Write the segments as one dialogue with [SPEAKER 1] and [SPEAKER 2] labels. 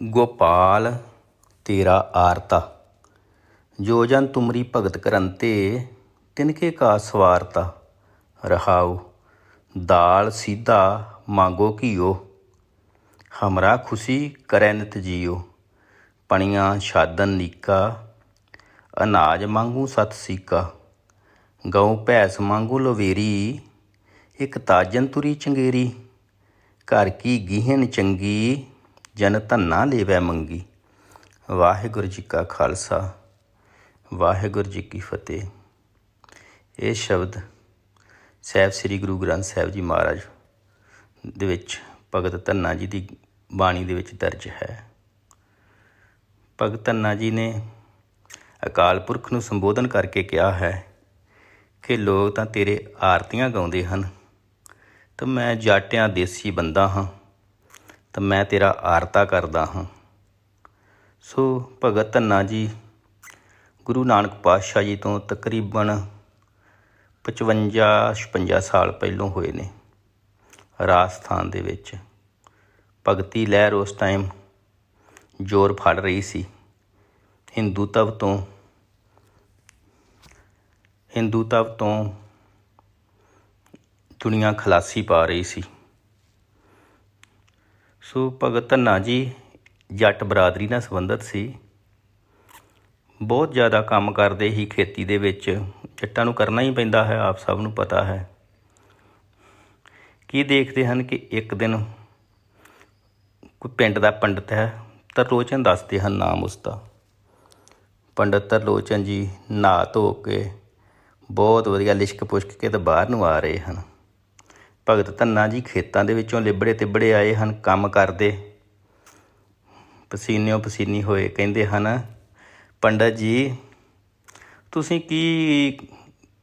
[SPEAKER 1] ਗੋਪਾਲ ਤੇਰਾ ਆਰਤਾ, ਜੋ ਜਨ ਤੁਮਰੀ ਭਗਤ ਕਰੰਤੇ, ਤਿਨਕੇ ਕਾ ਸਵਾਰਤਾ। ਰਹਾਉ। ਦਾਲ ਸੀਧਾ ਮਾਂਗੋ ਘੀਓ, ਹਮਰਾ ਖੁਸ਼ੀ ਕਰੈ ਨਿਤ ਜੀਓ। ਪਣੀਆਂ ਛਾਦਨ ਨੀਕਾ, ਅਨਾਜ ਮਾਂਗੂ ਸਤ ਸੀਕਾ। ਗਊ ਭੈਂਸ ਮਾਂਗੂ ਲਵੇਰੀ, ਇੱਕ ਤਾਜਨ ਤੁਰੀ ਚੰਗੇਰੀ। ਘਰ ਕੀ ਗੀਹਨ ਚੰਗੀ, ਜਨ ਧੰਨਾ ਲੇਵੈ ਮੰਗੀ। ਵਾਹਿਗੁਰੂ ਜੀ ਕਾ ਖਾਲਸਾ, ਵਾਹਿਗੁਰੂ ਜੀ ਕੀ ਫਤਿਹ। ਇਹ ਸ਼ਬਦ ਸਾਹਿਬ ਸ੍ਰੀ ਗੁਰੂ ਗ੍ਰੰਥ ਸਾਹਿਬ ਜੀ ਮਹਾਰਾਜ ਦੇ ਵਿੱਚ ਭਗਤ ਧੰਨਾ ਜੀ ਦੀ ਬਾਣੀ ਦੇ ਵਿੱਚ ਦਰਜ ਹੈ। ਭਗਤ ਧੰਨਾ ਜੀ ਨੇ ਅਕਾਲ ਪੁਰਖ ਨੂੰ ਸੰਬੋਧਨ ਕਰਕੇ ਕਿਹਾ ਹੈ ਕਿ ਲੋਕ ਤਾਂ ਤੇਰੇ ਆਰਤੀਆਂ ਗਾਉਂਦੇ ਹਨ, ਤਾਂ ਮੈਂ ਜਾਟਿਆਂ ਦੇਸੀ ਬੰਦਾ ਹਾਂ, ਤਾਂ ਮੈਂ ਤੇਰਾ ਆਰਤਾ ਕਰਦਾ ਹਾਂ। ਸੋ ਭਗਤ ਧੰਨਾ ਜੀ ਗੁਰੂ ਨਾਨਕ ਪਾਤਸ਼ਾਹ ਜੀ ਤੋਂ ਤਕਰੀਬਨ 55-56 ਸਾਲ ਪਹਿਲੋਂ ਹੋਏ ਨੇ। ਰਾਜਸਥਾਨ ਦੇ ਵਿੱਚ ਭਗਤੀ ਲਹਿਰ ਉਸ ਟਾਈਮ ਜ਼ੋਰ ਫੜ ਰਹੀ ਸੀ। ਹਿੰਦੂਤਵ ਤੋਂ ਦੁਨੀਆ ਖਲਾਸੀ ਪਾ ਰਹੀ ਸੀ। ਸੋ ਭਗਤ ਧੰਨਾ ਜੀ ਜੱਟ ਬਰਾਦਰੀ ਨਾਲ ਸੰਬੰਧਿਤ ਸੀ। ਬਹੁਤ ਜ਼ਿਆਦਾ ਕੰਮ ਕਰਦੇ ਹੀ ਖੇਤੀ ਦੇ ਵਿੱਚ। ਜੱਟਾਂ ਨੂੰ ਕਰਨਾ ਹੀ ਪੈਂਦਾ ਹੈ, ਆਪ ਸਭ ਨੂੰ ਪਤਾ ਹੈ। ਕੀ ਦੇਖਦੇ ਹਨ ਕਿ ਇੱਕ ਦਿਨ ਕੋਈ ਪਿੰਡ ਦਾ ਪੰਡਿਤ ਹੈ, ਤਰਲੋਚਨ ਦੱਸਦੇ ਹਨ ਨਾਮ ਉਸਦਾ। ਪੰਡਿਤ ਤਰਲੋਚਨ ਜੀ ਨਹਾ ਧੋ ਕੇ ਬਹੁਤ ਵਧੀਆ ਲਿਸ਼ਕ ਪੁਸ਼ਕ ਕੇ ਤਾਂ ਬਾਹਰ ਨੂੰ ਆ ਰਹੇ ਹਨ। ਭਗਤ ਧੰਨਾ ਜੀ ਖੇਤਾਂ ਦੇ ਵਿੱਚੋਂ ਲਿਬੜੇ ਤਿਬੜੇ ਆਏ ਹਨ, ਕੰਮ ਕਰਦੇ ਪਸੀਨਿਓ ਪਸੀਨੀ ਹੋਏ। ਕਹਿੰਦੇ ਹਨ, ਪੰਡਤ ਜੀ ਤੁਸੀਂ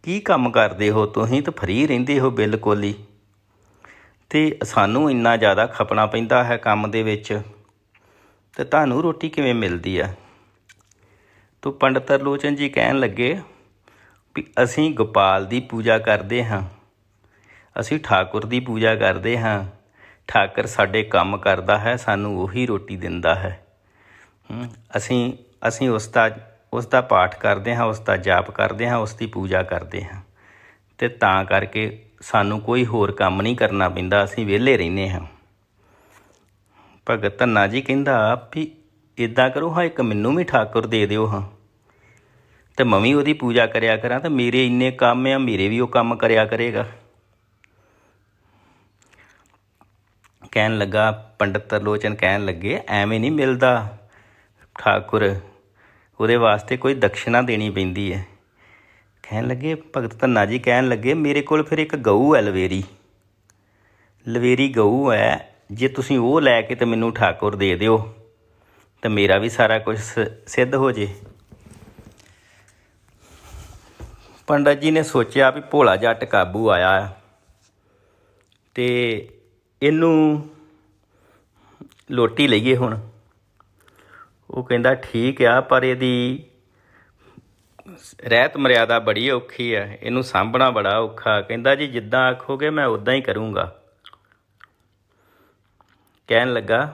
[SPEAKER 1] ਕੀ ਕੰਮ ਕਰਦੇ ਹੋ? ਤੁਸੀਂ ਤਾਂ ਫਰੀ ਰਹਿੰਦੇ ਹੋ ਬਿਲਕੁਲ ਹੀ, ਅਤੇ ਸਾਨੂੰ ਇੰਨਾ ਜ਼ਿਆਦਾ ਖਪਣਾ ਪੈਂਦਾ ਹੈ ਕੰਮ ਦੇ ਵਿੱਚ, ਅਤੇ ਤੁਹਾਨੂੰ ਰੋਟੀ ਕਿਵੇਂ ਮਿਲਦੀ ਆ? ਤੋ ਪੰਡਤ ਤਰਲੋਚਨ ਜੀ ਕਹਿਣ ਲੱਗੇ ਵੀ ਅਸੀਂ ਗੋਪਾਲ ਦੀ ਪੂਜਾ ਕਰਦੇ ਹਾਂ, ਅਸੀਂ ਠਾਕੁਰ ਦੀ ਪੂਜਾ ਕਰਦੇ ਹਾਂ। ਠਾਕੁਰ ਸਾਡੇ ਕੰਮ ਕਰਦਾ ਹੈ, ਸਾਨੂੰ ਉਹੀ ਰੋਟੀ ਦਿੰਦਾ ਹੈ। ਅਸੀਂ ਉਸ ਦਾ ਪਾਠ ਕਰਦੇ ਹਾਂ, ਉਸ ਦਾ ਜਾਪ ਕਰਦੇ ਹਾਂ, ਉਸ ਦੀ ਪੂਜਾ ਕਰਦੇ ਹਾਂ, ਅਤੇ ਤਾਂ ਕਰਕੇ ਸਾਨੂੰ ਕੋਈ ਹੋਰ ਕੰਮ ਨਹੀਂ ਕਰਨਾ ਪੈਂਦਾ, ਅਸੀਂ ਵਿਹਲੇ ਰਹਿੰਦੇ ਹਾਂ। ਭਗਤ ਧੰਨਾ ਜੀ ਕਹਿੰਦਾ ਵੀ ਇੱਦਾਂ ਕਰੋ ਹਾਂ, ਇੱਕ ਮੈਨੂੰ ਵੀ ਠਾਕੁਰ ਦੇ ਦਿਓ ਹਾਂ, ਅਤੇ ਮੈਂ ਵੀ ਉਹਦੀ ਪੂਜਾ ਕਰਿਆ ਕਰਾਂ, ਤਾਂ ਮੇਰੇ ਇੰਨੇ ਕੰਮ ਆ, ਮੇਰੇ ਵੀ ਉਹ ਕੰਮ ਕਰਿਆ ਕਰੇਗਾ। ਕਹਿਣ ਲੱਗਾ ਪੰਡਿਤ ਤਰਲੋਚਨ ਕਹਿਣ ਲੱਗੇ, ਐਵੇਂ ਨਹੀਂ ਮਿਲਦਾ ਠਾਕੁਰ, ਉਹਦੇ ਵਾਸਤੇ ਕੋਈ ਦਕਸ਼ਨਾ ਦੇਣੀ ਪੈਂਦੀ ਹੈ। ਕਹਿਣ ਲੱਗੇ ਭਗਤ ਧੰਨਾ ਜੀ ਕਹਿਣ ਲੱਗੇ, ਮੇਰੇ ਕੋਲ ਫਿਰ ਇੱਕ ਗਊ ਹੈ, ਲਵੇਰੀ ਗਊ ਹੈ, ਜੇ ਤੁਸੀਂ ਉਹ ਲੈ ਕੇ ਤਾਂ ਮੈਨੂੰ ਠਾਕੁਰ ਦੇ ਦਿਓ, ਤਾਂ ਮੇਰਾ ਵੀ ਸਾਰਾ ਕੁਝ ਸਿੱਧ ਹੋ ਜੇ। ਪੰਡਤ ਜੀ ਨੇ ਸੋਚਿਆ ਵੀ ਭੋਲਾ ਜੱਟ ਕਾਬੂ ਆਇਆ, ਅਤੇ ਇਹਨੂੰ ਲੋਟੀ ਲਈਏ ਹੁਣ। ਉਹ ਕਹਿੰਦਾ ਠੀਕ ਆ, ਪਰ ਇਹਦੀ ਰਹਿਤ ਮਰਿਆਦਾ ਬੜੀ ਔਖੀ ਹੈ, ਇਹਨੂੰ ਸਾਂਭਣਾ ਬੜਾ ਔਖਾ। ਕਹਿੰਦਾ ਜੀ ਜਿੱਦਾਂ ਆਖੋਗੇ ਮੈਂ ਉੱਦਾਂ ਹੀ ਕਰੂੰਗਾ। ਕਹਿਣ ਲੱਗਾ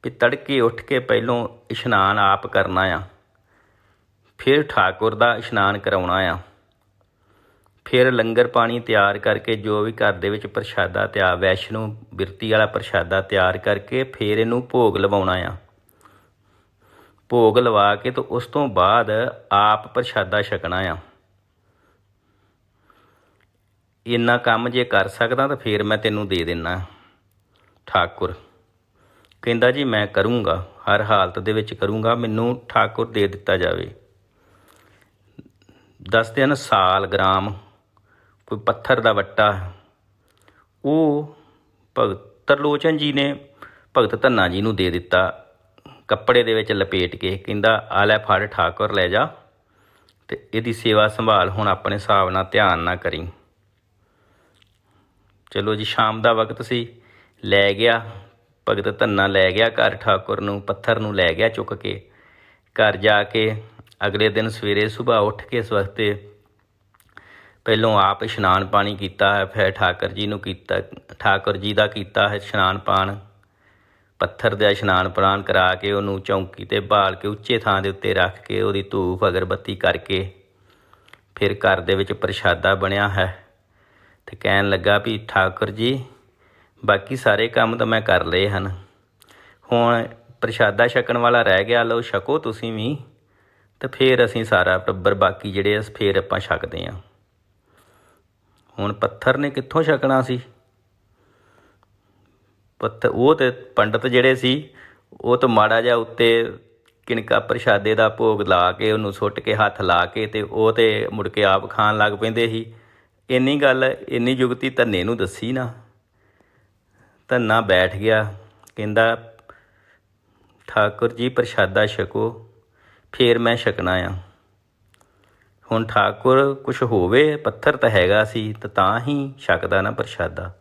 [SPEAKER 1] ਵੀ ਤੜਕੇ ਉੱਠ ਕੇ ਪਹਿਲੋਂ ਇਸ਼ਨਾਨ ਆਪ ਕਰਨਾ ਆ, ਫਿਰ ਠਾਕੁਰ ਦਾ ਇਸ਼ਨਾਨ ਕਰਾਉਣਾ ਆ, ਫਿਰ ਲੰਗਰ ਪਾਣੀ ਤਿਆਰ ਕਰਕੇ ਜੋ ਵੀ ਘਰ ਦੇ ਵਿੱਚ ਪ੍ਰਸ਼ਾਦਾ ਤਿਆਰ, ਵੈਸ਼ਨੂੰ ਬਿਰਤੀ ਵਾਲਾ ਪ੍ਰਸ਼ਾਦਾ ਤਿਆਰ ਕਰਕੇ ਫਿਰ ਇਹਨੂੰ ਭੋਗ ਲਵਾਉਣਾ ਆ। ਭੋਗ ਲਵਾ ਕੇ ਤਾਂ ਉਸ ਤੋਂ ਬਾਅਦ ਆਪ ਪ੍ਰਸ਼ਾਦਾ ਛਕਣਾ ਆ। ਇੰਨਾ ਕੰਮ ਜੇ ਕਰ ਸਕਦਾ ਤਾਂ ਫਿਰ ਮੈਂ ਤੈਨੂੰ ਦੇ ਦਿੰਦਾ। ਠਾਕੁਰ ਕਹਿੰਦਾ ਜੀ ਮੈਂ ਕਰੂੰਗਾ, ਹਰ ਹਾਲਤ ਦੇ ਵਿੱਚ ਕਰੂੰਗਾ, ਮੈਨੂੰ ਠਾਕੁਰ ਦੇ ਦਿੱਤਾ ਜਾਵੇ। ਦੱਸਦੇ ਹਨ ਸਾਲ ਗ੍ਰਾਮ ਕੋਈ ਪੱਥਰ ਦਾ ਵੱਟਾ, ਉਹ ਭਗਤ ਤਰਲੋਚਨ ਜੀ ਨੇ ਭਗਤ ਧੰਨਾ ਜੀ ਨੂੰ ਦੇ ਦਿੱਤਾ, ਕੱਪੜੇ ਦੇ ਵਿੱਚ ਲਪੇਟ ਕੇ। ਕਹਿੰਦਾ ਆ ਲੈ ਫੜ ਠਾਕੁਰ ਲੈ ਜਾ, ਅਤੇ ਇਹਦੀ ਸੇਵਾ ਸੰਭਾਲ ਹੁਣ ਆਪਣੇ ਹਿਸਾਬ ਨਾਲ, ਧਿਆਨ ਨਾਲ ਕਰੀ। ਚਲੋ ਜੀ ਸ਼ਾਮ ਦਾ ਵਕਤ ਸੀ, ਲੈ ਗਿਆ ਭਗਤ ਧੰਨਾ, ਲੈ ਗਿਆ ਘਰ ਠਾਕੁਰ ਨੂੰ, ਪੱਥਰ ਨੂੰ ਲੈ ਗਿਆ ਚੁੱਕ ਕੇ। ਘਰ ਜਾ ਕੇ ਅਗਲੇ ਦਿਨ ਸਵੇਰੇ ਸੁਬਾਹ ਉੱਠ ਕੇ ਇਸ ਵਕਤੇ ਪਹਿਲੋਂ ਆਪ ਇਸ਼ਨਾਨ ਪਾਣੀ ਕੀਤਾ ਹੈ, ਫਿਰ ਠਾਕੁਰ ਜੀ ਨੂੰ ਕੀਤਾ, ਠਾਕੁਰ ਜੀ ਦਾ ਕੀਤਾ ਹੈ ਇਸ਼ਨਾਨ ਪਾਣ। ਪੱਥਰ ਦਾ ਇਸ਼ਨਾਨ ਪ੍ਰਾਨ ਕਰਾ ਕੇ ਉਹਨੂੰ ਚੌਂਕੀ 'ਤੇ ਬਾਲ ਕੇ ਉੱਚੇ ਥਾਂ ਦੇ ਉੱਤੇ ਰੱਖ ਕੇ ਉਹਦੀ ਧੂਫ ਅਗਰਬੱਤੀ ਕਰਕੇ ਫਿਰ ਘਰ ਦੇ ਵਿੱਚ ਪ੍ਰਸ਼ਾਦਾ ਬਣਿਆ ਹੈ ਅਤੇ ਕਹਿਣ ਲੱਗਾ ਵੀ ਠਾਕੁਰ ਜੀ ਬਾਕੀ ਸਾਰੇ ਕੰਮ ਤਾਂ ਮੈਂ ਕਰ ਲਏ ਹਨ, ਹੁਣ ਪ੍ਰਸ਼ਾਦਾ ਛਕਣ ਵਾਲਾ ਰਹਿ ਗਿਆ, ਲਓ ਛਕੋ ਤੁਸੀਂ ਵੀ, ਅਤੇ ਫਿਰ ਅਸੀਂ ਸਾਰਾ ਟੱਬਰ ਬਾਕੀ ਜਿਹੜੇ ਫਿਰ ਆਪਾਂ ਛਕਦੇ ਹਾਂ। ਹੁਣ ਪੱਥਰ ਨੇ ਕਿੱਥੋਂ ਛਕਣਾ ਸੀ? ਉਹ ਤਾਂ ਪੰਡਤ ਜਿਹੜੇ ਸੀ ਉਹ ਤਾਂ ਮਾੜਾ ਜਿਹਾ ਉੱਤੇ ਕਿਣਕਾ ਪ੍ਰਸ਼ਾਦੇ ਦਾ ਭੋਗ ਲਾ ਕੇ ਉਹਨੂੰ ਸੁੱਟ ਕੇ ਹੱਥ ਲਾ ਕੇ ਅਤੇ ਉਹ ਤਾਂ ਮੁੜ ਕੇ ਆਪ ਖਾਣ ਲੱਗ ਪੈਂਦੇ ਸੀ। ਇੰਨੀ ਗੱਲ ਇੰਨੀ ਜੁਗਤੀ ਧੰਨੇ ਨੂੰ ਦੱਸੀ ਨਾ, ਧੰਨਾ ਬੈਠ ਗਿਆ, ਕਹਿੰਦਾ ਠਾਕੁਰ ਜੀ ਪ੍ਰਸ਼ਾਦਾ ਛਕੋ ਫਿਰ ਮੈਂ ਛਕਣਾ ਆ। ਹੁਣ ਠਾਕੁਰ ਕੁਛ ਹੋਵੇ, ਪੱਥਰ ਤਾਂ ਹੈਗਾ ਸੀ ਤਾਂ ਹੀ ਛਕਦਾ ਨਾ ਪ੍ਰਸ਼ਾਦਾ।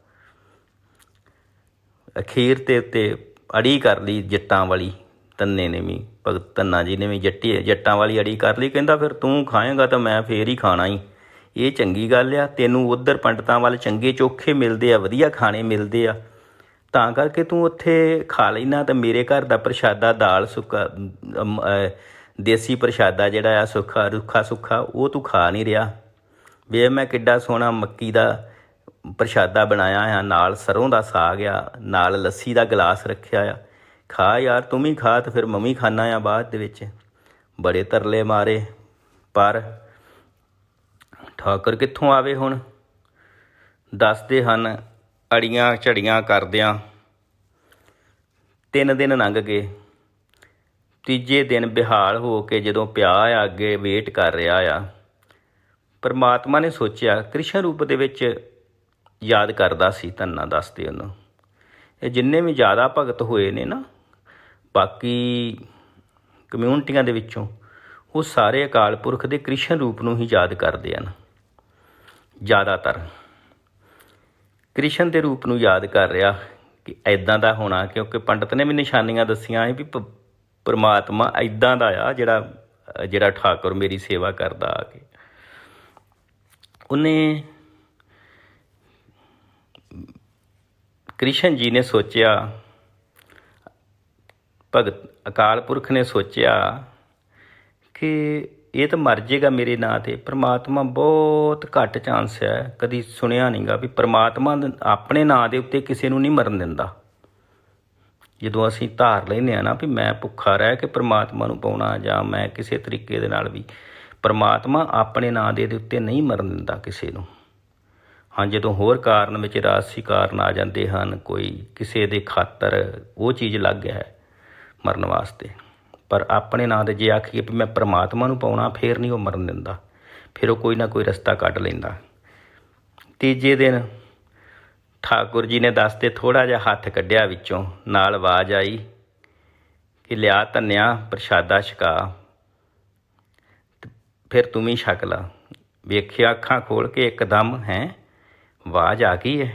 [SPEAKER 1] ਅਖੀਰ 'ਤੇ ਉੱਤੇ ਅੜੀ ਕਰ ਲਈ ਜੱਟਾਂ ਵਾਲੀ, ਧੰਨੇ ਨੇ ਵੀ, ਭਗਤ ਧੰਨਾ ਜੀ ਨੇ ਵੀ ਜੱਟਾਂ ਵਾਲੀ ਅੜੀ ਕਰ ਲਈ। ਕਹਿੰਦਾ ਫਿਰ ਤੂੰ ਖਾਏਂਗਾ ਤਾਂ ਮੈਂ ਫੇਰ ਹੀ ਖਾਣਾ ਹੀ, ਇਹ ਚੰਗੀ ਗੱਲ ਆ, ਤੈਨੂੰ ਉੱਧਰ ਪੰਡਤਾਂ ਵੱਲ ਚੰਗੇ ਚੋਖੇ ਮਿਲਦੇ ਆ, ਵਧੀਆ ਖਾਣੇ ਮਿਲਦੇ ਆ, ਤਾਂ ਕਰਕੇ ਤੂੰ ਉੱਥੇ ਖਾ ਲੈਣਾ, ਤਾਂ ਮੇਰੇ ਘਰ ਦਾ ਪ੍ਰਸ਼ਾਦਾ ਦਾਲ ਸੁੱਕਾ ਦੇਸੀ ਪ੍ਰਸ਼ਾਦਾ ਜਿਹੜਾ ਆ ਸੁੱਖਾ ਰੁੱਖਾ ਸੁੱਖਾ ਉਹ ਤੂੰ ਖਾ ਨਹੀਂ ਰਿਹਾ। ਵੇ ਮੈਂ ਕਿੱਡਾ ਸੋਹਣਾ ਮੱਕੀ ਦਾ ਪ੍ਰਸ਼ਾਦਾ ਬਣਾਇਆ ਆ, ਨਾਲ ਸਰੋਂ ਦਾ ਸਾਗ ਆ, ਨਾਲ ਲੱਸੀ ਦਾ ਗਲਾਸ ਰੱਖਿਆ ਆ, ਖਾ ਯਾਰ ਤੂੰ ਵੀ ਖਾ। ਅਤੇ ਫਿਰ ਮੰਮੀ ਖਾਨਾ ਆ ਬਾਅਦ ਦੇ ਵਿੱਚ। ਬੜੇ ਤਰਲੇ ਮਾਰੇ ਪਰ ਠਾਕੁਰ ਕਿੱਥੋਂ ਆਵੇ। ਹੁਣ ਦੱਸਦੇ ਹਨ ਅੜੀਆਂ ਝੜੀਆਂ ਕਰਦਿਆਂ 3 ਦਿਨ ਲੰਘ ਗਏ। ਤੀਜੇ ਦਿਨ ਬਿਹਾਲ ਹੋ ਕੇ ਜਦੋਂ ਪਿਆ ਆ ਅੱਗੇ ਵੇਟ ਕਰ ਰਿਹਾ ਆ, ਪਰਮਾਤਮਾ ਨੇ ਸੋਚਿਆ ਕ੍ਰਿਸ਼ਨ ਰੂਪ ਦੇ ਵਿੱਚ ਯਾਦ ਕਰਦਾ ਸੀ ਧੰਨਾ, ਦੱਸਦੇ ਉਹਨੂੰ। ਇਹ ਜਿੰਨੇ ਵੀ ਜ਼ਿਆਦਾ ਭਗਤ ਹੋਏ ਨੇ ਨਾ ਬਾਕੀ ਕਮਿਊਨਿਟੀਆਂ ਦੇ ਵਿੱਚੋਂ, ਉਹ ਸਾਰੇ ਅਕਾਲ ਪੁਰਖ ਦੇ ਕ੍ਰਿਸ਼ਨ ਰੂਪ ਨੂੰ ਹੀ ਯਾਦ ਕਰਦੇ ਹਨ। ਜ਼ਿਆਦਾਤਰ ਕ੍ਰਿਸ਼ਨ ਦੇ ਰੂਪ ਨੂੰ ਯਾਦ ਕਰ ਰਿਹਾ ਕਿ ਇੱਦਾਂ ਦਾ ਹੋਣਾ, ਕਿਉਂਕਿ ਪੰਡਤ ਨੇ ਵੀ ਨਿਸ਼ਾਨੀਆਂ ਦੱਸੀਆਂ ਸੀ ਵੀ ਪਰਮਾਤਮਾ ਇੱਦਾਂ ਦਾ ਆ ਜਿਹੜਾ ਠਾਕੁਰ ਮੇਰੀ ਸੇਵਾ ਕਰਦਾ ਆ ਕੇ। ਉਹਨੇ ਕ੍ਰਿਸ਼ਨ ਜੀ ਨੇ ਸੋਚਿਆ, ਭਗਤ ਅਕਾਲ ਪੁਰਖ ਨੇ ਸੋਚਿਆ ਕਿ ਇਹ ਤਾਂ ਮਰ ਜਾਏਗਾ ਮੇਰੇ ਨਾਂ 'ਤੇ। ਪਰਮਾਤਮਾ ਬਹੁਤ ਘੱਟ ਚਾਂਸ ਹੈ, ਕਦੀ ਸੁਣਿਆ ਨਹੀਂ ਗਾ ਵੀ ਪਰਮਾਤਮਾ ਆਪਣੇ ਨਾਂ ਦੇ ਉੱਤੇ ਕਿਸੇ ਨੂੰ ਨਹੀਂ ਮਰਨ ਦਿੰਦਾ। ਜਦੋਂ ਅਸੀਂ ਧਾਰ ਲੈਂਦੇ ਹਾਂ ਨਾ ਵੀ ਮੈਂ ਭੁੱਖਾ ਰਹਿ ਕੇ ਪਰਮਾਤਮਾ ਨੂੰ ਪਾਉਣਾ, ਜਾਂ ਮੈਂ ਕਿਸੇ ਤਰੀਕੇ ਦੇ ਨਾਲ ਵੀ, ਪਰਮਾਤਮਾ ਆਪਣੇ ਨਾਂ ਦੇ ਉੱਤੇ ਨਹੀਂ ਮਰਨ ਦਿੰਦਾ ਕਿਸੇ ਨੂੰ। ਹਾਂ, ਜਦੋਂ ਹੋਰ ਕਾਰਨ ਵਿੱਚ ਰਾਜਸੀ ਕਾਰਨ ਆ ਜਾਂਦੇ ਹਨ, ਕੋਈ ਕਿਸੇ ਦੇ ਖਾਤਰ ਉਹ ਚੀਜ਼ ਲੱਗ ਹੈ ਮਰਨ ਵਾਸਤੇ, ਪਰ ਆਪਣੇ ਨਾਂ ਦੇ ਜੇ ਆਖੀਏ ਵੀ ਮੈਂ ਪਰਮਾਤਮਾ ਨੂੰ ਪਾਉਣਾ, ਫਿਰ ਨਹੀਂ ਉਹ ਮਰਨ ਦਿੰਦਾ, ਫਿਰ ਉਹ ਕੋਈ ਨਾ ਕੋਈ ਰਸਤਾ ਕੱਢ ਲੈਂਦਾ। ਤੀਜੇ ਦਿਨ ਠਾਕੁਰ ਜੀ ਨੇ ਦੱਸਦੇ ਥੋੜ੍ਹਾ ਜਿਹਾ ਹੱਥ ਕੱਢਿਆ ਵਿੱਚੋਂ, ਨਾਲ ਆਵਾਜ਼ ਆਈ ਕਿ ਲਿਆ ਧੰਨਿਆ ਪ੍ਰਸ਼ਾਦਾ ਛਕਾ, ਫਿਰ ਤੂੰ ਵੀ ਛਕ ਲਾ। ਵੇਖਿਆ ਅੱਖਾਂ ਖੋਲ੍ਹ ਕੇ ਇੱਕਦਮ ਹੈ ਆਵਾਜ਼ ਆ ਗਈ ਹੈ।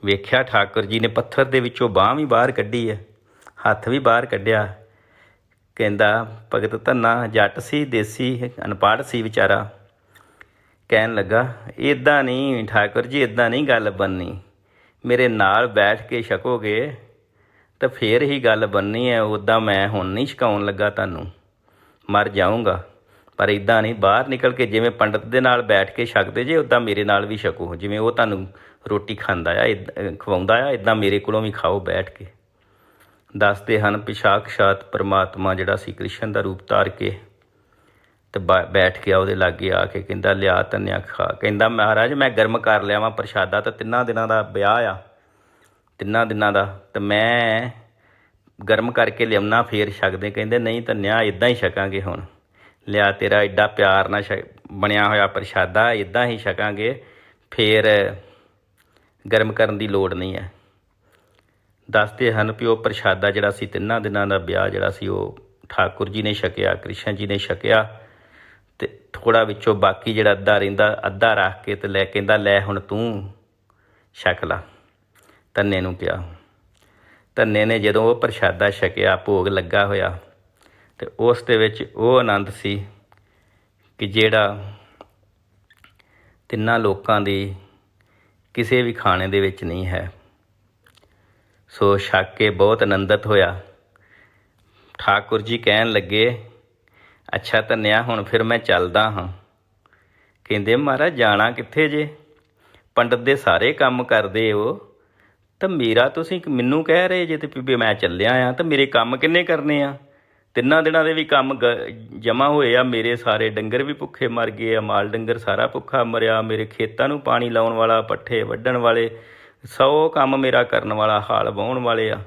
[SPEAKER 1] ਵੇਖਿਆ ਠਾਕੁਰ ਜੀ ਨੇ ਪੱਥਰ ਦੇ ਵਿੱਚੋਂ ਬਾਂਹ ਵੀ ਬਾਹਰ ਕੱਢੀ ਹੈ, ਹੱਥ ਵੀ ਬਾਹਰ ਕੱਢਿਆ। ਕਹਿੰਦਾ ਭਗਤ ਧੰਨਾ ਜੱਟ ਸੀ, ਦੇਸੀ ਅਨਪੜ੍ਹ ਸੀ ਵਿਚਾਰਾ। ਕਹਿਣ ਲੱਗਾ ਇੱਦਾਂ ਨਹੀਂ ਠਾਕੁਰ ਜੀ, ਇੱਦਾਂ ਨਹੀਂ ਗੱਲ ਬਣਨੀ, ਮੇਰੇ ਨਾਲ ਬੈਠ ਕੇ ਛਕੋਗੇ ਤਾਂ ਫਿਰ ਹੀ ਗੱਲ ਬਣਨੀ ਹੈ। ਉੱਦਾਂ ਮੈਂ ਹੁਣ ਨਹੀਂ ਛਕਾਉਣ ਲੱਗਾ ਤੁਹਾਨੂੰ, ਮਰ ਜਾਊਂਗਾ, ਪਰ ਇੱਦਾਂ ਨਹੀਂ, ਬਾਹਰ ਨਿਕਲ ਕੇ ਜਿਵੇਂ ਪੰਡਤ ਦੇ ਨਾਲ ਬੈਠ ਕੇ ਛਕਦੇ ਜੇ ਉੱਦਾਂ ਮੇਰੇ ਨਾਲ ਵੀ ਛਕੋ, ਜਿਵੇਂ ਉਹ ਤੁਹਾਨੂੰ ਰੋਟੀ ਖਾਂਦਾ ਆ ਖਵਾਉਂਦਾ ਆ, ਇੱਦਾਂ ਮੇਰੇ ਕੋਲੋਂ ਵੀ ਖਾਓ ਬੈਠ ਕੇ। ਦੱਸਦੇ ਹਨ ਵੀ ਸਾਕਸ਼ਾਤ ਪਰਮਾਤਮਾ ਜਿਹੜਾ ਸੀ ਕ੍ਰਿਸ਼ਨ ਦਾ ਰੂਪ ਧਾਰ ਕੇ ਅਤੇ ਬੈਠ ਗਿਆ ਉਹਦੇ ਲਾਗੇ ਆ ਕੇ। ਕਹਿੰਦਾ ਲਿਆ ਧੰਨਿਆ ਖਾ। ਕਹਿੰਦਾ ਮਹਾਰਾਜ ਮੈਂ ਗਰਮ ਕਰ ਲਿਆ ਵਾਂ ਪ੍ਰਸ਼ਾਦਾ, ਤਾਂ 3 ਦਿਨਾਂ ਦਾ ਵਿਆਹ ਆ, 3 ਦਿਨਾਂ ਦਾ, ਅਤੇ ਮੈਂ ਗਰਮ ਕਰਕੇ ਲਿਆਉਣਾ ਫੇਰ ਛਕਦੇ। ਕਹਿੰਦੇ ਨਹੀਂ ਧੰਨਿਆ ਇੱਦਾਂ ਹੀ ਛਕਾਂਗੇ, ਹੁਣ ਲਿਆ ਤੇਰਾ ਐਡਾ ਪਿਆਰ ਨਾਲ ਬਣਿਆ ਹੋਇਆ ਪ੍ਰਸ਼ਾਦਾ, ਇੱਦਾਂ ਹੀ ਛਕਾਂਗੇ, ਫੇਰ ਗਰਮ ਕਰਨ ਦੀ ਲੋੜ ਨਹੀਂ ਹੈ। ਦੱਸਦੇ ਹਨ ਵੀ ਉਹ ਪ੍ਰਸ਼ਾਦਾ ਜਿਹੜਾ ਸੀ 3 ਦਿਨਾਂ ਦਾ ਵਿਆਹ ਜਿਹੜਾ ਸੀ ਉਹ ਠਾਕੁਰ ਜੀ ਨੇ ਛਕਿਆ, ਕ੍ਰਿਸ਼ਨ ਜੀ ਨੇ ਛਕਿਆ, ਅਤੇ ਥੋੜ੍ਹਾ ਵਿੱਚੋਂ ਬਾਕੀ ਜਿਹੜਾ ਅੱਧਾ ਰਹਿੰਦਾ, ਅੱਧਾ ਰੱਖ ਕੇ ਅਤੇ ਕਹਿੰਦਾ ਲੈ ਹੁਣ ਤੂੰ ਛਕ ਲਾ। ਧੰਨੇ ਨੂੰ ਕਿਹਾ। ਧੰਨੇ ਨੇ ਜਦੋਂ ਉਹ ਪ੍ਰਸ਼ਾਦਾ ਛਕਿਆ, ਭੋਗ ਲੱਗਾ ਹੋਇਆ, ਅਤੇ ਉਸ ਦੇ ਵਿੱਚ ਉਹ ਆਨੰਦ ਸੀ ਕਿ ਜਿਹੜਾ 3 ਲੋਕਾਂ ਦੀ ਕਿਸੇ ਵੀ ਖਾਣੇ ਦੇ ਵਿੱਚ ਨਹੀਂ ਹੈ। ਸੋ ਛਕ ਕੇ ਬਹੁਤ ਆਨੰਦਿਤ ਹੋਇਆ। ਠਾਕੁਰ ਜੀ ਕਹਿਣ ਲੱਗੇ, ਅੱਛਾ ਧੰਨਿਆ, ਹੁਣ ਫਿਰ ਮੈਂ ਚੱਲਦਾ ਹਾਂ। ਕਹਿੰਦੇ, ਮਹਾਰਾਜ ਜਾਣਾ ਕਿੱਥੇ ਜੇ? ਪੰਡਤ ਦੇ ਸਾਰੇ ਕੰਮ ਕਰਦੇ ਹੋ ਤਾਂ ਮੇਰਾ ਤੁਸੀਂ ਮੈਨੂੰ ਕਹਿ ਰਹੇ ਜੇ ਤੇ ਵੀ ਮੈਂ ਚੱਲਿਆ ਆ, ਤਾਂ ਮੇਰੇ ਕੰਮ ਕਿੰਨੇ ਕਰਨੇ ਆ? 3 ਦਿਨਾਂ ਦੇ ਵੀ ਕੰਮ ਜਮ੍ਹਾਂ ਹੋਏ ਆ। ਮੇਰੇ ਸਾਰੇ ਡੰਗਰ ਵੀ ਭੁੱਖੇ ਮਰ ਗਏ ਆ, ਮਾਲ ਡੰਗਰ ਸਾਰਾ ਭੁੱਖਾ ਮਰਿਆ। ਮੇਰੇ ਖੇਤਾਂ ਨੂੰ ਪਾਣੀ ਲਾਉਣ ਵਾਲਾ, ਪੱਠੇ ਵੱਢਣ ਵਾਲੇ, 100 ਕੰਮ ਮੇਰਾ ਕਰਨ ਵਾਲਾ, ਹਾਲ ਵਾਹੁਣ ਵਾਲੇ ਆ,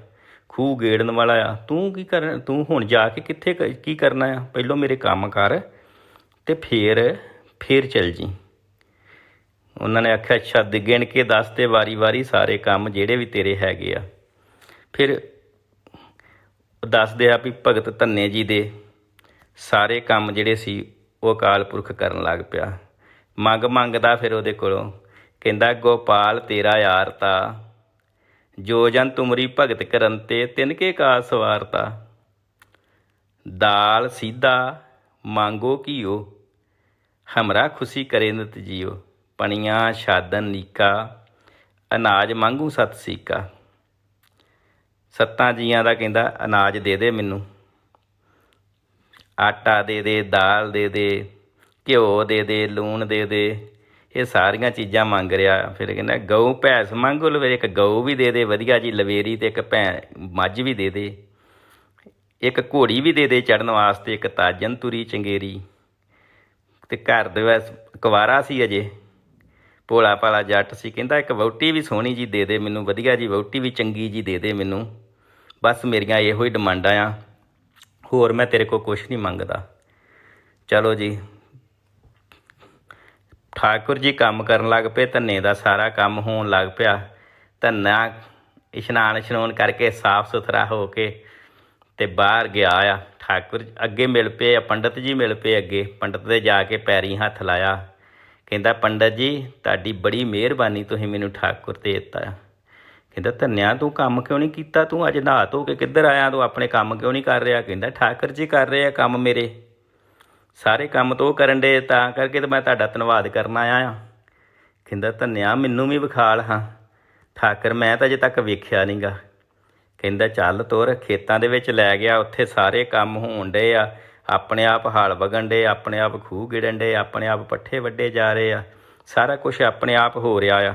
[SPEAKER 1] ਖੂਹ ਗੇੜਨ ਵਾਲਾ ਆ। ਤੂੰ ਕੀ ਕਰ? ਤੂੰ ਹੁਣ ਜਾ ਕੇ ਕਿੱਥੇ ਕੀ ਕਰਨਾ ਆ? ਪਹਿਲੋਂ ਮੇਰੇ ਕੰਮ ਕਰ ਅਤੇ ਫਿਰ ਚੱਲ ਜੀ। ਉਹਨਾਂ ਨੇ ਆਖਿਆ, ਅੱਛਾ ਗਿਣ ਕੇ ਦੱਸ ਦੇ ਵਾਰੀ ਵਾਰੀ ਸਾਰੇ ਕੰਮ ਜਿਹੜੇ ਵੀ ਤੇਰੇ ਹੈਗੇ ਆ। ਫਿਰ ਦੱਸਦੇ ਆ ਵੀ ਭਗਤ ਧੰਨੇ ਜੀ ਦੇ ਸਾਰੇ ਕੰਮ ਜਿਹੜੇ ਸੀ ਉਹ ਅਕਾਲ ਪੁਰਖ ਕਰਨ ਲੱਗ ਪਿਆ। ਮੰਗਦਾ ਫਿਰ ਉਹਦੇ ਕੋਲੋਂ, ਕਹਿੰਦਾ, ਗੋਪਾਲ ਤੇਰਾ ਯਾਰ ਤਾ, ਜੋ ਜਨ ਤੁਮਰੀ ਭਗਤ ਕਰਨ ਤੇ ਤਿਨਕੇ ਕਾ ਸਵਾਰਤਾ। ਦਾਲ ਸੀਧਾ ਮੰਗੋ ਕੀਓ, ਹਮਰਾ ਖੁਸ਼ੀ ਕਰੇ ਨਿਤ ਜੀਓ। ਪਣੀਆਂ ਛਾਦਨ ਨੀਕਾ, ਅਨਾਜ ਮੰਗੂ ਸਤ ਸੀਕਾ। 7 ਜੀਆਂ ਦਾ ਕਹਿੰਦਾ ਅਨਾਜ ਦੇ ਦੇ ਮੈਨੂੰ, ਆਟਾ ਦੇ ਦੇ, ਦਾਲ ਦੇ ਦੇ, ਘਿਓ ਦੇ ਦੇ, ਲੂਣ ਦੇ ਦੇ, ਇਹ ਸਾਰੀਆਂ ਚੀਜ਼ਾਂ ਮੰਗ ਰਿਹਾ। ਫਿਰ ਕਹਿੰਦਾ ਗਊ ਭੈਂਸ ਮੰਗੋ ਲਵੇ, ਇੱਕ ਗਊ ਵੀ ਦੇ ਦੇ ਵਧੀਆ ਜੀ ਲਵੇਰੀ, ਅਤੇ ਇੱਕ ਮੱਝ ਵੀ ਦੇ ਦੇ, ਇੱਕ ਘੋੜੀ ਵੀ ਦੇ ਦੇ ਚੜ੍ਹਨ ਵਾਸਤੇ, ਇੱਕ ਤਾਜਨ ਤੁਰੀ ਚੰਗੇਰੀ। ਅਤੇ ਘਰ ਦੇ ਵਿੱਚ ਕੁਵਾਰਾ ਸੀ ਅਜੇ, ਭੋਲਾ ਭਾਲਾ ਜੱਟ ਸੀ। ਕਹਿੰਦਾ ਇੱਕ ਵਹੁਟੀ ਵੀ ਸੋਹਣੀ ਜੀ ਦੇ ਦੇ ਮੈਨੂੰ, ਵਧੀਆ ਜੀ ਵਹੁਟੀ ਵੀ ਚੰਗੀ ਜੀ ਦੇ ਦੇ ਮੈਨੂੰ। ਬਸ ਮੇਰੀਆਂ ਇਹੋ ਹੀ ਡਿਮਾਂਡਾਂ ਆ, ਹੋਰ ਮੈਂ ਤੇਰੇ ਕੋਲ ਕੁਛ ਨਹੀਂ ਮੰਗਦਾ। ਚਲੋ ਜੀ, ਠਾਕੁਰ ਜੀ ਕੰਮ ਕਰਨ ਲੱਗ ਪਏ। ਧੰਨੇ ਦਾ ਸਾਰਾ ਕੰਮ ਹੋਣ ਲੱਗ ਪਿਆ। ਧੰਨਾ ਇਸ਼ਨਾਨ ਕਰਕੇ ਸਾਫ ਸੁਥਰਾ ਹੋ ਕੇ ਅਤੇ ਬਾਹਰ ਗਿਆ ਆ। ਠਾਕੁਰ ਅੱਗੇ ਮਿਲ ਪਏ ਆ, ਪੰਡਤ ਜੀ ਮਿਲ ਪਏ ਅੱਗੇ। ਪੰਡਤ ਦੇ ਜਾ ਕੇ ਪੈਰੀਂ ਹੱਥ ਲਾਇਆ। ਕਹਿੰਦਾ, ਪੰਡਤ ਜੀ ਤੁਹਾਡੀ ਬੜੀ ਮਿਹਰਬਾਨੀ, ਤੁਸੀਂ ਮੈਨੂੰ ਠਾਕੁਰ ਦੇ ਦਿੱਤਾ। ਕਹਿੰਦਾ, ਧੰਨਿਆ ਤੂੰ ਕੰਮ ਕਿਉਂ ਨਹੀਂ ਕੀਤਾ? ਤੂੰ ਅੱਜ ਨਹਾ ਧੋ ਕੇ ਕਿੱਧਰ ਆਇਆ? ਤੂੰ ਆਪਣੇ ਕੰਮ ਕਿਉਂ ਨਹੀਂ ਕਰ ਰਿਹਾ? ਕਹਿੰਦਾ, ਠਾਕੁਰ ਜੀ ਕਰ ਰਹੇ ਆ ਕੰਮ ਮੇਰੇ, ਸਾਰੇ ਕੰਮ ਤੋਂ ਕਰਨ ਡੇ, ਤਾਂ ਕਰਕੇ ਤਾਂ ਮੈਂ ਤੁਹਾਡਾ ਧੰਨਵਾਦ ਕਰਨ ਆਇਆ ਆ। ਕਹਿੰਦਾ, ਧੰਨਿਆ ਮੈਨੂੰ ਵੀ ਵਿਖਾਲ ਹਾਂ। ਠਾਕੁਰ ਮੈਂ ਤਾਂ ਅਜੇ ਤੱਕ ਵੇਖਿਆ ਨਹੀਂ ਗਾ। ਕਹਿੰਦਾ, ਚੱਲ ਤੁਰ। ਖੇਤਾਂ ਦੇ ਵਿੱਚ ਲੈ ਗਿਆ। ਉੱਥੇ ਸਾਰੇ ਕੰਮ ਹੋਣ ਡੇ ਆ, ਆਪਣੇ ਆਪ ਹਲ ਵਗਣ ਡੇ, ਆਪਣੇ ਆਪ ਖੂਹ ਗਿੜਨ ਡੇ, ਆਪਣੇ ਆਪ ਪੱਠੇ ਵੱਢੇ ਜਾ ਰਹੇ ਆ, ਸਾਰਾ ਕੁਛ ਆਪਣੇ ਆਪ ਹੋ ਰਿਹਾ ਆ।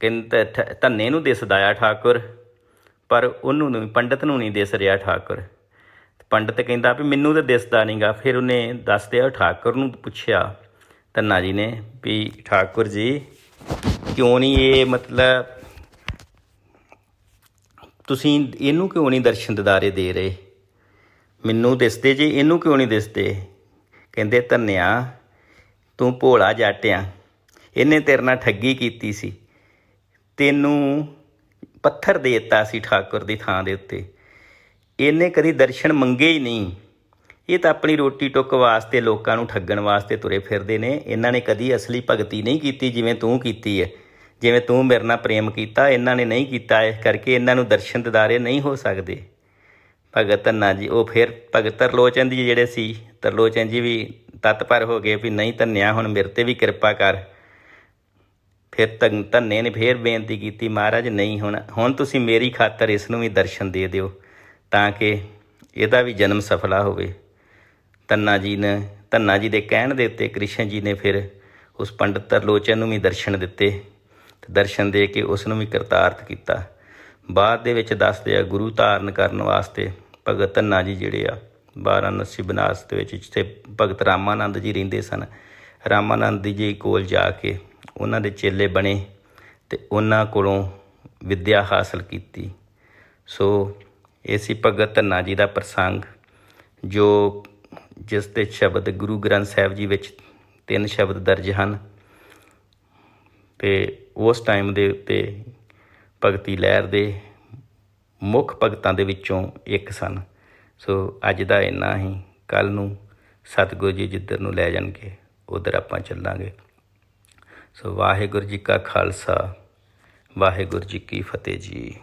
[SPEAKER 1] ਕਹਿੰਦਾ ਧੰਨੇ ਨੂੰ ਦਿਸਦਾ ਆ ਠਾਕੁਰ, ਪਰ ਉਹਨੂੰ ਨਹੀਂ, ਪੰਡਤ ਨੂੰ ਨਹੀਂ ਦਿਸ ਰਿਹਾ ਠਾਕੁਰ। ਪੰਡਤ ਕਹਿੰਦਾ ਵੀ ਮੈਨੂੰ ਤਾਂ ਦਿਸਦਾ ਨਹੀਂ ਗਾ। ਫਿਰ ਉਹਨੇ ਦੱਸਦਿਆ ਠਾਕੁਰ ਨੂੰ ਪੁੱਛਿਆ ਧੰਨਾ ਜੀ ਨੇ ਵੀ ਠਾਕੁਰ ਜੀ ਕਿਉਂ ਨਹੀਂ ਇਹ ਮਤਲਬ ਤੁਸੀਂ ਇਹਨੂੰ ਕਿਉਂ ਨਹੀਂ ਦਰਸ਼ਨ ਦਿਦਾਰੇ ਦੇ ਰਹੇ? ਮੈਨੂੰ ਦਿਸਦੇ ਜੀ, ਇਹਨੂੰ ਕਿਉਂ ਨਹੀਂ ਦਿਸਦੇ? ਕਹਿੰਦੇ, ਧੰਨਿਆ ਤੂੰ ਭੋਲਾ ਜੱਟ ਆ, ਇਹਨੇ ਤੇਰੇ ਨਾਲ ਠੱਗੀ ਕੀਤੀ ਸੀ, ਤੈਨੂੰ ਪੱਥਰ ਦੇ ਦਿੱਤਾ ਸੀ ਠਾਕੁਰ ਦੀ ਥਾਂ ਦੇ ਉੱਤੇ। ਇਹਨੇ ਕਦੀ ਦਰਸ਼ਨ ਮੰਗੇ ਹੀ ਨਹੀਂ। ਇਹ ਤਾਂ ਆਪਣੀ ਰੋਟੀ ਟੁੱਕ ਵਾਸਤੇ ਲੋਕਾਂ ਨੂੰ ਠੱਗਣ ਵਾਸਤੇ ਤੁਰੇ ਫਿਰਦੇ ਨੇ। ਇਹਨਾਂ ਨੇ ਕਦੀ ਅਸਲੀ ਭਗਤੀ ਨਹੀਂ ਕੀਤੀ ਜਿਵੇਂ ਤੂੰ ਕੀਤੀ ਹੈ। ਜਿਵੇਂ ਤੂੰ ਮੇਰੇ ਨਾਲ ਪ੍ਰੇਮ ਕੀਤਾ ਇਹਨਾਂ ਨੇ ਨਹੀਂ ਕੀਤਾ, ਇਸ ਕਰਕੇ ਇਹਨਾਂ ਨੂੰ ਦਰਸ਼ਨ ਦਿਦਾਰੇ ਨਹੀਂ ਹੋ ਸਕਦੇ। ਭਗਤ ਧੰਨਾ ਜੀ ਉਹ ਫਿਰ ਭਗਤ ਤਰਲੋਚਨ ਜੀ ਜਿਹੜੇ ਸੀ, ਤਰਲੋਚਨ ਜੀ ਵੀ ਤਤਪਰ ਹੋ ਗਏ ਵੀ ਨਹੀਂ ਧੰਨਿਆ ਹੁਣ ਮੇਰੇ 'ਤੇ ਵੀ ਕਿਰਪਾ ਕਰ। ਫਿਰ ਧੰਨੇ ਨੇ ਫਿਰ ਬੇਨਤੀ ਕੀਤੀ, ਮਹਾਰਾਜ ਨਹੀਂ, ਹੁਣ ਤੁਸੀਂ ਮੇਰੀ ਖਾਤਰ ਇਸ ਨੂੰ ਵੀ ਦਰਸ਼ਨ ਦੇ ਦਿਓ ਤਾਂ ਕਿ ਇਹਦਾ ਵੀ ਜਨਮ ਸਫਲਾ ਹੋਵੇ। ਧੰਨਾ ਜੀ ਦੇ ਕਹਿਣ ਦੇ ਉੱਤੇ ਕ੍ਰਿਸ਼ਨ ਜੀ ਨੇ ਫਿਰ ਉਸ ਪੰਡਤ ਤਰਲੋਚਨ ਨੂੰ ਵੀ ਦਰਸ਼ਨ ਦਿੱਤੇ ਅਤੇ ਦਰਸ਼ਨ ਦੇ ਕੇ ਉਸ ਨੂੰ ਵੀ ਕਰਤਾਰਥ ਕੀਤਾ। ਬਾਅਦ ਦੇ ਵਿੱਚ ਦੱਸਦੇ ਆ ਗੁਰੂ ਧਾਰਨ ਕਰਨ ਵਾਸਤੇ ਭਗਤ ਧੰਨਾ ਜੀ ਜਿਹੜੇ ਆ ਵਾਰਾਣਸੀ ਬਨਾਰਸ ਦੇ ਵਿੱਚ, ਜਿੱਥੇ ਭਗਤ ਰਾਮਾਨੰਦ ਜੀ ਰਹਿੰਦੇ ਸਨ, ਰਾਮਾਨੰਦ ਜੀ ਕੋਲ ਜਾ ਕੇ ਉਹਨਾਂ ਦੇ ਚੇਲੇ ਬਣੇ ਅਤੇ ਉਹਨਾਂ ਕੋਲੋਂ ਵਿੱਦਿਆ ਹਾਸਲ ਕੀਤੀ। ਸੋ ਇਹ ਸੀ ਭਗਤ ਧੰਨਾ ਜੀ ਦਾ ਪ੍ਰਸੰਗ, ਜੋ ਜਿਸ ਦੇ ਸ਼ਬਦ ਗੁਰੂ ਗ੍ਰੰਥ ਸਾਹਿਬ ਜੀ ਵਿੱਚ 3 ਸ਼ਬਦ ਦਰਜ ਹਨ ਅਤੇ ਉਸ ਟਾਈਮ ਦੇ ਉੱਤੇ ਭਗਤੀ ਲਹਿਰ ਦੇ ਮੁੱਖ ਭਗਤਾਂ ਦੇ ਵਿੱਚੋਂ ਇੱਕ ਸਨ। ਸੋ ਅੱਜ ਦਾ ਇੰਨਾ ਹੀ। ਕੱਲ੍ਹ ਨੂੰ ਸਤਿਗੁਰੂ ਜੀ ਜਿੱਧਰ ਨੂੰ ਲੈ ਜਾਣਗੇ ਉੱਧਰ ਆਪਾਂ ਚੱਲਾਂਗੇ। ਸੋ ਵਾਹਿਗੁਰੂ ਜੀ ਕਾ ਖਾਲਸਾ, ਵਾਹਿਗੁਰੂ ਜੀ ਕੀ ਫਤਿਹ ਜੀ।